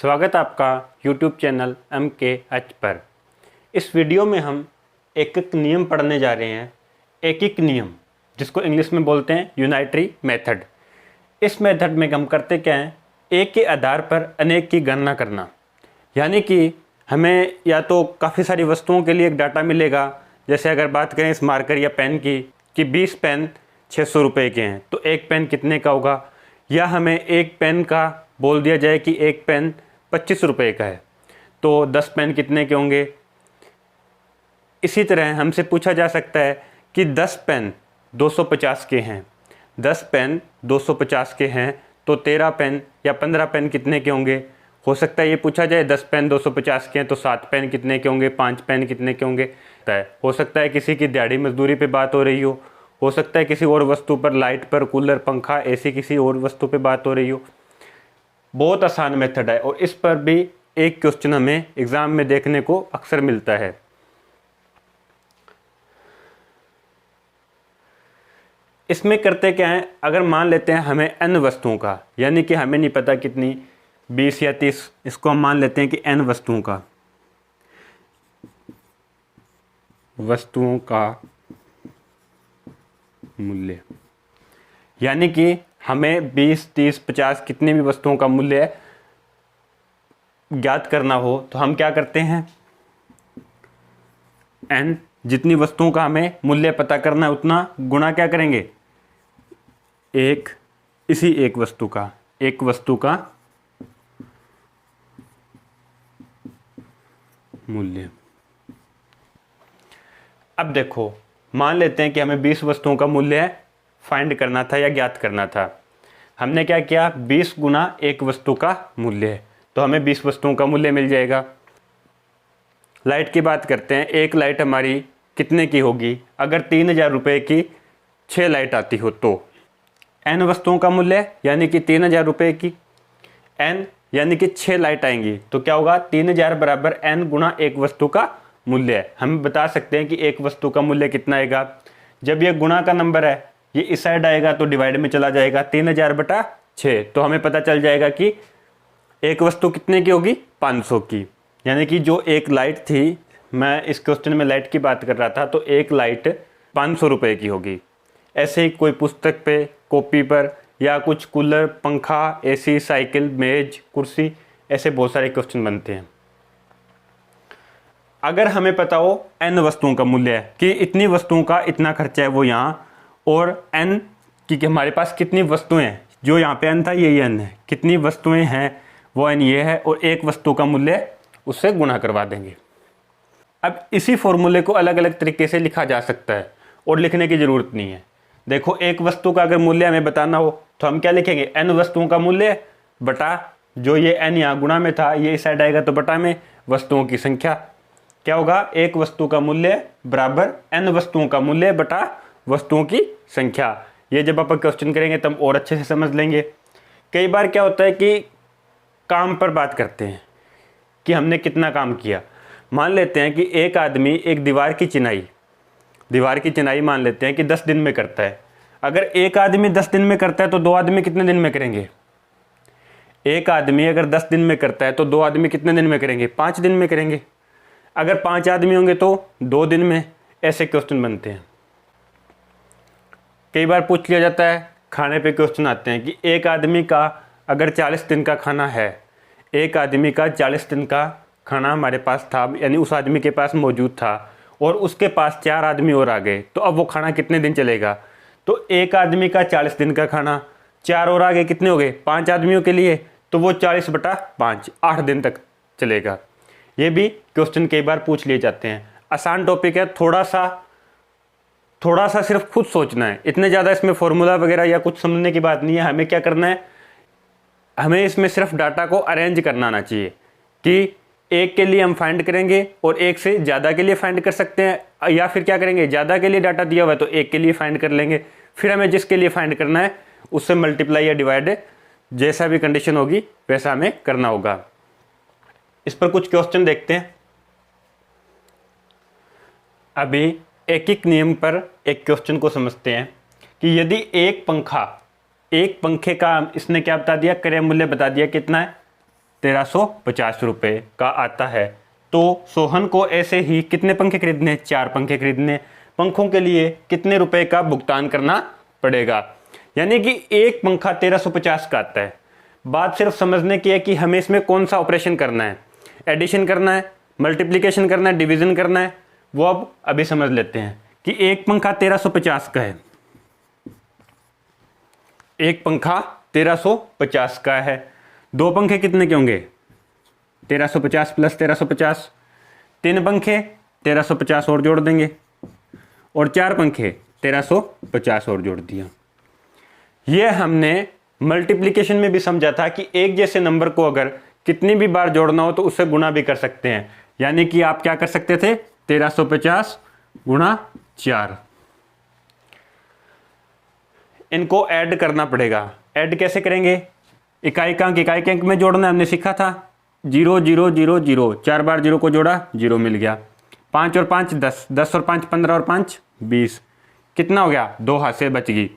स्वागत आपका YouTube channel MKH पर। इस वीडियो में हम एक एक नियम पढ़ने जा रहे हैं। एक एक नियम जिसको इंग्लिश में बोलते हैं यूनाइटरी मेथड। इस मेथड में हम करते क्या हैं, एक के आधार पर अनेक की गणना करना। यानी कि हमें या तो काफ़ी सारी वस्तुओं के लिए एक डाटा मिलेगा। जैसे अगर बात करें इस मार्कर या पेन की कि 20 पेन 600 रुपये के हैं तो एक पेन कितने का होगा। या हमें एक पेन का बोल दिया जाए कि एक पेन 25 रुपये का है तो 10 पेन कितने के होंगे। इसी तरह हमसे पूछा जा सकता है कि 10 पेन 250 के हैं, 10 पेन 250 के हैं तो 13 पेन या 15 पेन कितने के होंगे। हो सकता है ये पूछा जाए 10 पेन 250 के हैं तो 7 पेन कितने के होंगे, 5 पेन कितने के होंगे। हो सकता है किसी की दिहाड़ी मजदूरी पे बात हो रही हो सकता है किसी और वस्तु पर, लाइट पर, कूलर, पंखा, एसी किसी और वस्तु पे बात हो रही हो। बहुत आसान मेथड है और इस पर भी एक क्वेश्चन हमें एग्जाम में देखने को अक्सर मिलता है। इसमें करते क्या है, अगर मान लेते हैं हमें n वस्तुओं का, यानी कि हमें नहीं पता कितनी 20 या 30, इसको हम मान लेते हैं कि n वस्तुओं का मूल्य, यानी कि हमें 20, 30, 50 कितनी भी वस्तुओं का मूल्य ज्ञात करना हो तो हम क्या करते हैं, n जितनी वस्तुओं का हमें मूल्य पता करना है उतना गुणा क्या करेंगे, एक वस्तु का मूल्य। अब देखो, मान लेते हैं कि हमें 20 वस्तुओं का मूल्य फाइंड करना था या ज्ञात करना था। हमने क्या किया, 20 गुना एक वस्तु का मूल्य है तो हमें 20 वस्तुओं का मूल्य मिल जाएगा। लाइट की बात करते हैं, एक लाइट हमारी कितने की होगी। अगर 3000 रुपये की 6 लाइट आती हो तो n वस्तुओं का मूल्य यानी कि 3000 रुपये की n यानी कि 6 लाइट आएंगी तो क्या होगा, 3000 बराबर n गुना एक वस्तु का मूल्य है। हम बता सकते हैं कि एक वस्तु का मूल्य कितना आएगा। जब ये गुणा का नंबर है, ये इस साइड आएगा तो डिवाइड में चला जाएगा, 3000 बटा 6 तो हमें पता चल जाएगा कि एक वस्तु कितने की होगी, 500 की। यानी कि जो एक लाइट थी, मैं इस क्वेश्चन में लाइट की बात कर रहा था, तो एक लाइट 500 रुपये की होगी। ऐसे ही कोई पुस्तक पे, कॉपी पर, या कुछ कूलर, पंखा, एसी, साइकिल, मेज, कुर्सी, ऐसे बहुत सारे क्वेश्चन बनते हैं। अगर हमें पता हो n वस्तुओं का मूल्य है कि इतनी वस्तुओं का इतना खर्चा है वो यहाँ, और n कि हमारे पास कितनी वस्तुएं हैं, जो यहाँ पे n था ये n है, कितनी वस्तुएं हैं वो n ये है, और एक वस्तु का मूल्य उससे गुणा करवा देंगे। अब इसी फॉर्मूले को अलग अलग तरीके से लिखा जा सकता है और लिखने की ज़रूरत नहीं है। देखो, एक वस्तु का अगर मूल्य हमें बताना हो तो हम क्या लिखेंगे, n वस्तुओं का मूल्य बटा जो ये n यहाँ गुणा में था ये इस साइड आएगा तो बटा में वस्तुओं की संख्या। क्या होगा, एक वस्तु का मूल्य बराबर n वस्तुओं का मूल्य बटा वस्तुओं की संख्या। ये जब आप क्वेश्चन करेंगे तब और अच्छे से समझ लेंगे। कई बार क्या होता है कि काम पर बात करते हैं कि हमने कितना काम किया। मान लेते हैं कि एक आदमी एक दीवार की चिनाई मान लेते हैं कि 10 दिन में करता है। अगर एक आदमी 10 दिन में करता है तो 2 आदमी कितने दिन में करेंगे। एक आदमी अगर 10 दिन में करता है तो 2 आदमी कितने दिन में करेंगे, 5 दिन में करेंगे। अगर 5 आदमी होंगे तो 2 दिन में। ऐसे क्वेश्चन बनते हैं। कई बार पूछ लिया जाता है, खाने पे क्वेश्चन आते हैं कि एक आदमी का अगर 40 दिन का खाना है, एक आदमी का 40 दिन का खाना हमारे पास था, यानी उस आदमी के पास मौजूद था, और उसके पास 4 आदमी और आ गए तो अब वो खाना कितने दिन चलेगा। तो एक आदमी का 40 दिन का खाना, 4 और आ गए, कितने हो गए, 5 आदमियों के लिए, तो वो 40 बटा 5 8 दिन तक चलेगा। ये भी क्वेश्चन कई बार पूछ लिए जाते हैं। आसान टॉपिक है, थोड़ा सा सिर्फ खुद सोचना है। इतने ज़्यादा इसमें फॉर्मूला वगैरह या कुछ समझने की बात नहीं है। हमें क्या करना है, हमें इसमें सिर्फ डाटा को अरेंज करना आना चाहिए कि एक के लिए हम फाइंड करेंगे और एक से ज़्यादा के लिए फाइंड कर सकते हैं, या फिर क्या करेंगे, ज़्यादा के लिए डाटा दिया हुआ है तो एक के लिए फाइंड कर लेंगे, फिर हमें जिसके लिए फाइंड करना है उससे मल्टीप्लाई या डिवाइड, जैसा भी कंडीशन होगी वैसा हमें करना होगा। इस पर कुछ क्वेश्चन देखते हैं। अभी एक एक नियम पर एक क्वेश्चन को समझते हैं कि यदि एक पंखे का इसने क्या बता दिया, क्रय मूल्य बता दिया कितना है 1350 रुपये का आता है। तो सोहन को ऐसे ही कितने पंखे खरीदने? 4 पंखे खरीदने। पंखों के लिए कितने रुपए का भुगतान करना पड़ेगा? यानी कि एक पंखा 1350 का आता है। बात सिर्फ समझने की है कि हमें इसमें कौन सा ऑपरेशन करना है, एडिशन करना है, मल्टीप्लिकेशन करना है, डिवीजन करना है, वो अब अभी समझ लेते हैं कि एक पंखा 1350 का है। एक पंखा 1350 का है। 2 पंखे कितने के होंगे? 1350 प्लस 1350। 3 पंखे 1350 और जोड़ देंगे, और 4 पंखे 1350 और जोड़ दिया। ये हमने मल्टीप्लिकेशन में भी समझा था कि एक जैसे नंबर को अगर कितनी भी बार जोड़ना हो तो उससे गुणा भी कर सकते हैं। यानी कि आप क्या कर सकते थे? 1350 गुणा 4। इनको ऐड करना पड़ेगा। ऐड कैसे करेंगे? इकाई का अंक में जोड़ना हमने सीखा था। 0 0 0 0, 4 बार 0 को जोड़ा, 0 मिल गया। 5 और 5 10, 10 और 5 15 और 5 20, कितना हो गया? 2 हाथ से बच गई।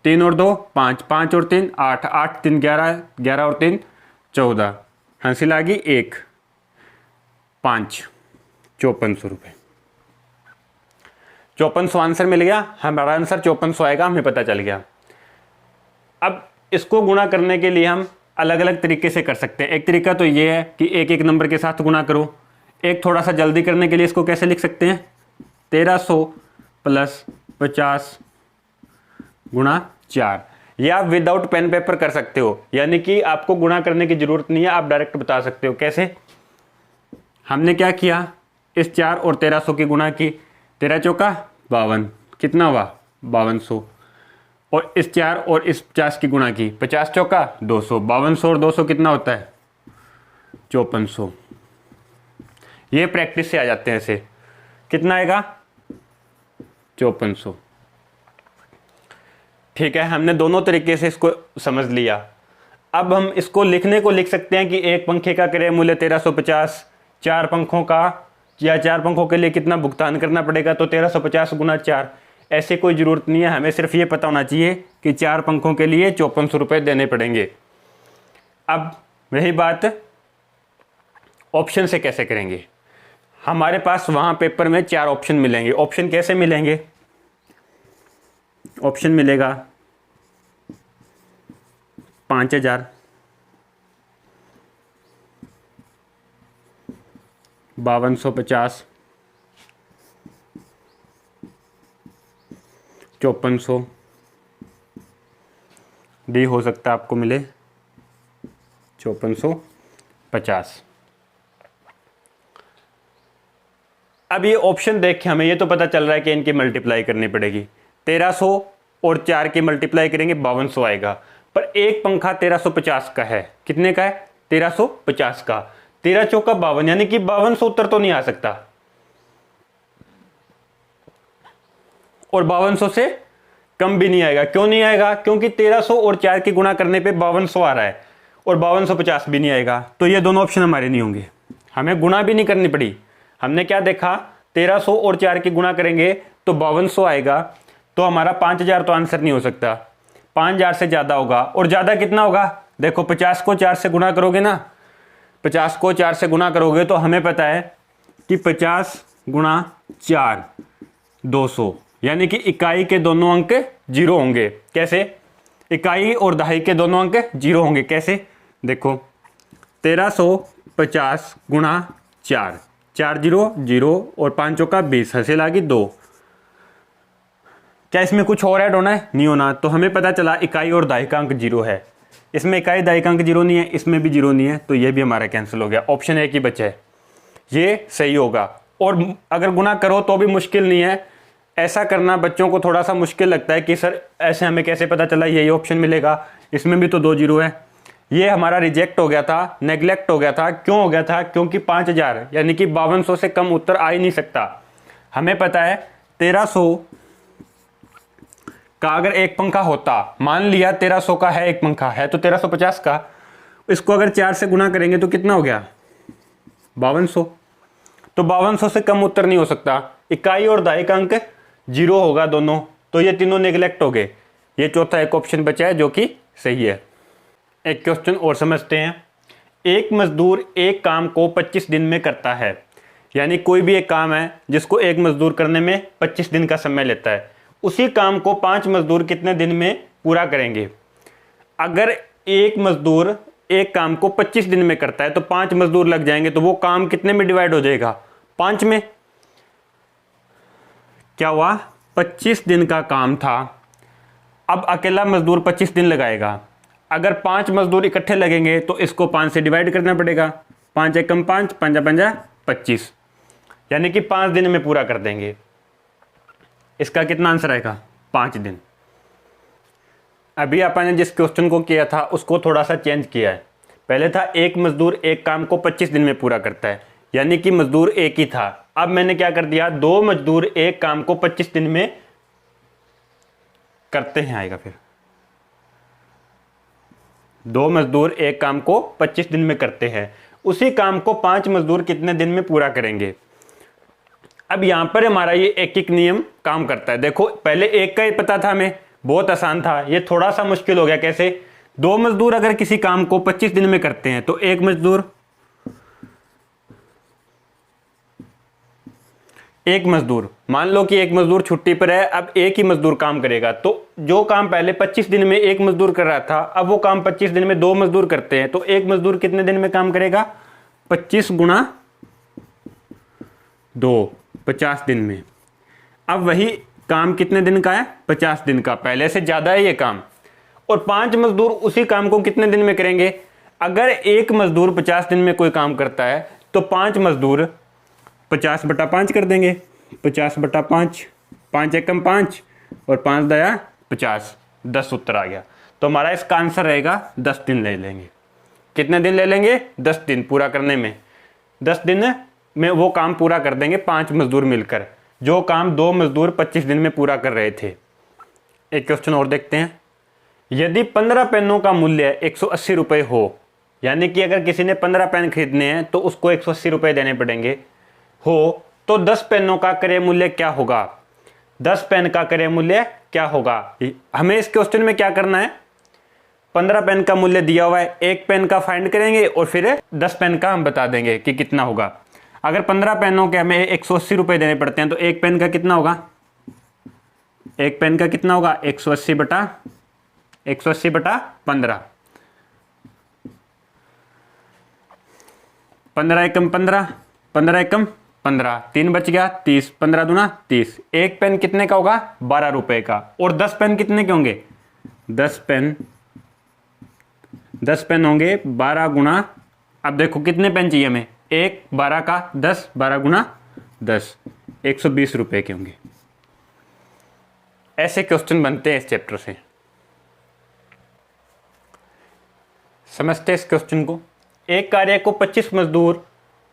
3 और 2 5, 5 और 3 8, 8 3 11, 11 और 3 14, हासिल आ गई 1 5, 5400 रुपये। 5400 आंसर मिल गया। हमारा आंसर 5400 आएगा, हमें पता चल गया। अब इसको गुणा करने के लिए हम अलग अलग तरीके से कर सकते हैं। एक तरीका तो ये है कि एक एक नंबर के साथ गुणा करो। एक थोड़ा सा जल्दी करने के लिए इसको कैसे लिख सकते हैं? 1300 प्लस 50 गुणा 4। या आप विदाउट पेन पेपर कर सकते हो, यानी कि आपको गुणा करने की जरूरत नहीं है, आप डायरेक्ट बता सकते हो। कैसे? हमने क्या किया? इस 4 और 1300 की गुणा की। 13 चौका 52, कितना हुआ? 5200। और इस 4 और इस 50 की गुणा की। 50 चौका 200, 5200 और 200 कितना होता है? 5400। ये प्रैक्टिस से आ जाते हैं ऐसे। कितना आएगा? 5400। ठीक है, हमने दोनों तरीके से इसको समझ लिया। अब हम इसको लिखने को लिख सकते हैं कि एक पंखे का क्रय मूल्य 1350, 4 पंखों का या 4 पंखों के लिए कितना भुगतान करना पड़ेगा, तो 1350 गुना 4। ऐसे कोई ज़रूरत नहीं है, हमें सिर्फ ये पता होना चाहिए कि 4 पंखों के लिए 5400 रुपये देने पड़ेंगे। अब रही बात ऑप्शन से कैसे करेंगे। हमारे पास वहाँ पेपर में 4 ऑप्शन मिलेंगे। ऑप्शन कैसे मिलेंगे? ऑप्शन मिलेगा 5000, 5250, 5400। डी हो सकता है आपको मिले 5450। अब ये ऑप्शन देख के हमें ये तो पता चल रहा है कि इनकी मल्टीप्लाई करनी पड़ेगी। 1300 और 4 की मल्टीप्लाई करेंगे 5200 आएगा। पर एक पंखा 1350 का है। कितने का है? 1350 का। 13 चौका 52, यानी कि 5200 उत्तर तो नहीं आ सकता, और 5200 से कम भी नहीं आएगा। क्यों नहीं आएगा? क्योंकि 1300 और 4 की गुणा करने पे 5200 आ रहा है, और 5250 भी नहीं आएगा। तो ये दोनों ऑप्शन हमारे नहीं होंगे। हमें गुणा भी नहीं करनी पड़ी। हमने क्या देखा? 1300 और 4 की गुणा करेंगे तो 5200 आएगा। तो हमारा 5000 तो आंसर नहीं हो सकता, 5000 से ज़्यादा होगा। और ज़्यादा कितना होगा? देखो 50 को 4 से गुणा करोगे ना, 50 को 4 से गुणा करोगे तो हमें पता है कि 50 गुणा 4 200, यानी कि इकाई के दोनों अंक 0 होंगे। कैसे? इकाई और दहाई के दोनों अंक 0 होंगे। कैसे? देखो 1350 गुणा 4, 4 0 0 और 5 चौका 20, हासिल आ गई 2। क्या इसमें कुछ और ऐड होना है? नहीं होना। तो हमें पता चला इकाई और दहाई का अंक 0 है। इसमें इकाई दहाई का अंक 0 नहीं है, इसमें भी 0 नहीं है, तो ये भी हमारा कैंसिल हो गया। ऑप्शन एक ही बचा है, ये सही होगा। और अगर गुना करो तो भी मुश्किल नहीं है। ऐसा करना बच्चों को थोड़ा सा मुश्किल लगता है कि सर ऐसे हमें कैसे पता चला यही ऑप्शन मिलेगा, इसमें भी तो 2 0 है। ये हमारा रिजेक्ट हो गया था, नेग्लेक्ट हो गया था। क्यों हो गया था? क्योंकि 5000 यानी कि 5200 से कम उत्तर आ ही नहीं सकता। हमें पता है 1300 का अगर एक पंखा होता, मान लिया 1300 का है एक पंखा है, तो 1350 का, इसको अगर 4 से गुना करेंगे तो कितना हो गया? 5200। तो 5200 से कम उत्तर नहीं हो सकता। इकाई और दहाई का अंक 0 होगा दोनों, तो ये तीनों नेग्लेक्ट हो गए। ये चौथा एक ऑप्शन बचा है जो कि सही है। एक क्वेश्चन और समझते हैं। एक मजदूर एक काम को 25 दिन में करता है, यानी कोई भी एक काम है जिसको एक मजदूर करने में 25 दिन का समय लेता है, उसी काम को 5 मजदूर कितने दिन में पूरा करेंगे। अगर एक मजदूर एक काम को 25 दिन में करता है तो 5 मजदूर लग जाएंगे, तो वो काम कितने में डिवाइड हो जाएगा, 5 में। क्या हुआ, 25 दिन का काम था, अब अकेला मजदूर 25 दिन लगाएगा। अगर 5 मजदूर इकट्ठे लगेंगे तो इसको 5 से डिवाइड करना पड़ेगा, 5 एकम 5, 5 पंजा 25, यानी कि 5 दिन में पूरा कर देंगे। इसका कितना आंसर आएगा, 5 दिन। अभी आपने जिस क्वेश्चन को किया था उसको थोड़ा सा चेंज किया है। पहले था एक मजदूर एक काम को 25 दिन में पूरा करता है, यानी कि मजदूर एक ही था। अब मैंने क्या कर दिया, 2 मजदूर एक काम को 25 दिन में करते हैं, आएगा फिर 2 मजदूर एक काम को 25 दिन में करते हैं, उसी काम को 5 मजदूर कितने दिन में पूरा करेंगे। अब यहां पर हमारा ये एक एक नियम काम करता है। देखो पहले एक का ही पता था हमें, बहुत आसान था, ये थोड़ा सा मुश्किल हो गया। कैसे, 2 मजदूर अगर किसी काम को 25 दिन में करते हैं तो एक मजदूर मान लो कि एक मजदूर छुट्टी पर है, अब एक ही मजदूर काम करेगा, तो जो काम पहले 25 दिन में एक मजदूर कर रहा था, अब वो काम 25 दिन में 2 मजदूर करते हैं, तो एक मजदूर कितने दिन में काम करेगा, 25 गुणा 2, 50 दिन में। अब वही काम कितने दिन का है, 50 दिन का, पहले से ज्यादा है ये काम। और 5 मजदूर उसी काम को कितने दिन में करेंगे। अगर एक मजदूर 50 दिन में कोई काम करता है तो 5 मजदूर 50/5 कर देंगे, 50/5, 5 एकम 5 और 5 दया 50, 10 उत्तर आ गया। तो हमारा इसका आंसर रहेगा 10 दिन ले लेंगे। कितने दिन ले लेंगे, 10 दिन पूरा करने में। 10 दिन में वो काम पूरा कर देंगे 5 मजदूर मिलकर, जो काम 2 मजदूर 25 दिन में पूरा कर रहे थे। एक क्वेश्चन और देखते हैं। यदि 15 पेनों का मूल्य 180 रुपये हो, यानी कि अगर किसी ने 15 पेन खरीदने हैं तो उसको 180 रुपये देने पड़ेंगे हो, तो 10 पेनों का क्रय मूल्य क्या होगा। 10 पेन का क्रय मूल्य क्या होगा। हमें इस क्वेश्चन में क्या करना है, 15 पेन का मूल्य दिया हुआ है, एक पेन का फाइंड करेंगे और फिर 10 पेन का हम बता देंगे कि कितना होगा। अगर 15 पेनों के हमें 180 रुपये देने पड़ते हैं तो एक पेन का कितना होगा, एक पेन का कितना होगा, 180/15, 15 एकम 15, 15 एकम 15, 3 बच गया 30, 15 दूना 30। एक पेन कितने का होगा, 12 रुपए का। और 10 पेन कितने के होंगे, 10 पेन होंगे 12 गुणा, अब देखो कितने पेन चाहिए हमें, 1 12 का 10, 12 गुणा 10, 120 रुपए के होंगे। ऐसे क्वेश्चन बनते हैं इस चैप्टर से। समझते हैं इस क्वेश्चन को। एक कार्य को 25 मजदूर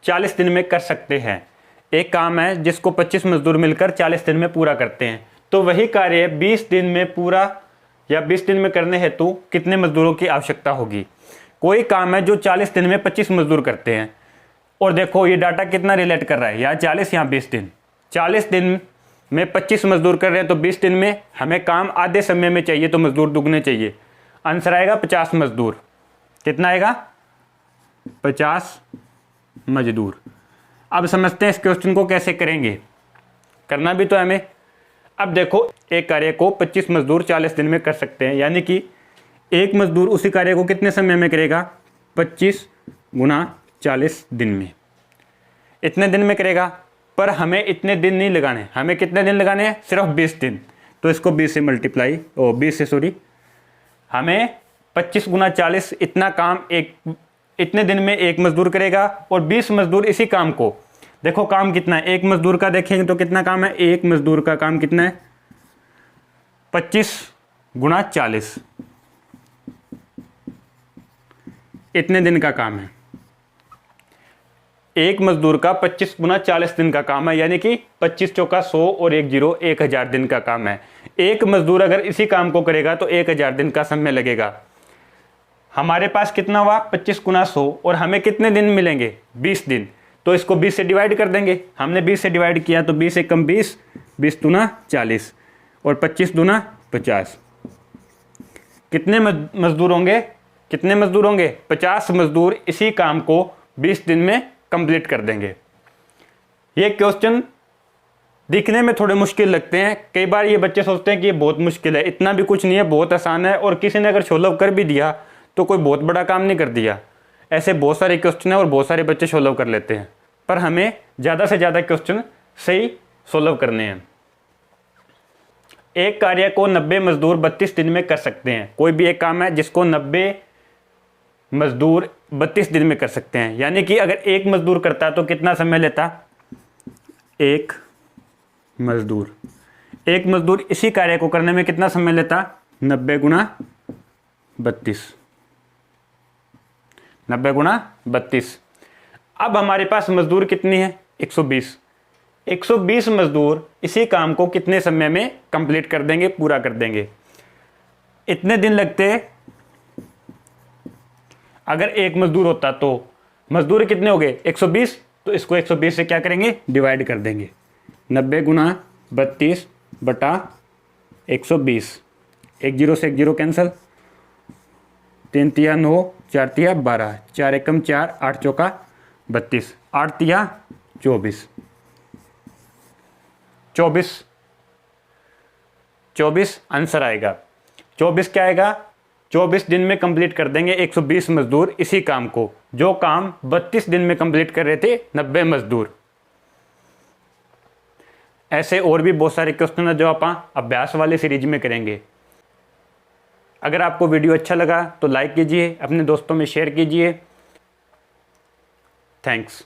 40 दिन में कर सकते हैं। एक काम है जिसको 25 मजदूर मिलकर 40 दिन में पूरा करते हैं, तो वही कार्य 20 दिन में पूरा या 20 दिन में करने हेतु कितने मजदूरों की आवश्यकता होगी। कोई काम है जो 40 दिन में 25 मजदूर करते हैं, और देखो ये डाटा कितना रिलेट कर रहा है, यहाँ 40 यहाँ 20 दिन। 40 दिन में 25 मजदूर कर रहे हैं तो 20 दिन में हमें काम आधे समय में चाहिए, तो मजदूर दुगने चाहिए। आंसर आएगा 50 मजदूर। कितना आएगा, 50 मजदूर। अब समझते हैं इस क्वेश्चन को कैसे करेंगे, करना भी तो हमें। अब देखो एक कार्य को 25 मजदूर 40 दिन में कर सकते हैं, यानी कि एक मजदूर उसी कार्य को कितने समय में करेगा, 25 गुणा 40 दिन में, इतने दिन में करेगा। पर हमें इतने दिन नहीं लगाने, हमें कितने दिन लगाने हैं, सिर्फ 20 दिन। तो इसको 20 से मल्टीप्लाई, 20 से सॉरी, हमें 25 गुणा 40 इतना काम इतने दिन में एक मजदूर करेगा, और 20 मजदूर इसी काम को, देखो काम कितना है, एक मजदूर का देखेंगे तो कितना काम है, एक मजदूर का काम कितना है, 25 गुणा 40, इतने दिन का काम है। एक मजदूर का 25 गुणा 40 दिन का काम है, यानी कि 25 चौका 100 और 1 0 1000 दिन का काम है। एक मजदूर अगर इसी काम को करेगा तो 1000 दिन का समय लगेगा। हमारे पास कितना हुआ, 25 गुणा 100, और हमें कितने दिन मिलेंगे, 20 दिन। तो इसको 20 से डिवाइड कर देंगे। हमने 20 से डिवाइड किया तो 20 एकम 20, 20 दूना 40 और 25 दूना 50। कितने मजदूर होंगे, कितने मजदूर होंगे? 50 मजदूर इसी काम को 20 दिन में कंप्लीट कर देंगे। ये क्वेश्चन दिखने में थोड़े मुश्किल लगते हैं, कई बार ये बच्चे सोचते हैं कि ये बहुत मुश्किल है। इतना भी कुछ नहीं है, बहुत आसान है, और किसी ने अगर सोल्व कर भी दिया तो कोई बहुत बड़ा काम नहीं कर दिया। ऐसे बहुत सारे क्वेश्चन हैं और बहुत सारे बच्चे सोल्व कर लेते हैं, पर हमें ज़्यादा से ज़्यादा क्वेश्चन सही सोल्व करने हैं। एक कार्य को 90 मजदूर 32 दिन में कर सकते हैं। कोई भी एक काम है जिसको 90 मजदूर 32 दिन में कर सकते हैं, यानी कि अगर एक मजदूर करता तो कितना समय लेता? एक मजदूर इसी कार्य को करने में कितना समय लेता? 90 गुणा 32। 90 गुणा 32। अब हमारे पास मजदूर कितनी है? 120। 120 मजदूर इसी काम को कितने समय में कंप्लीट कर देंगे, पूरा कर देंगे? इतने दिन लगते। अगर एक मजदूर होता तो मजदूर कितने हो गए? 120। तो इसको 120 से क्या करेंगे? डिवाइड कर देंगे। 90 गुणा 32 बटा 120। एक जीरो से एक जीरो कैंसिल, 3 तिया 9, 4 तिया 12, 4 एकम 4, 8 चौका 32, 8 तिया 24। 24 आंसर आएगा। 24 क्या आएगा? 24 दिन में कंप्लीट कर देंगे 120 मजदूर इसी काम को, जो काम 32 दिन में कंप्लीट कर रहे थे 90 मजदूर। ऐसे और भी बहुत सारे क्वेश्चन है जो आप अभ्यास वाले सीरीज में करेंगे। अगर आपको वीडियो अच्छा लगा तो लाइक कीजिए, अपने दोस्तों में शेयर कीजिए। थैंक्स।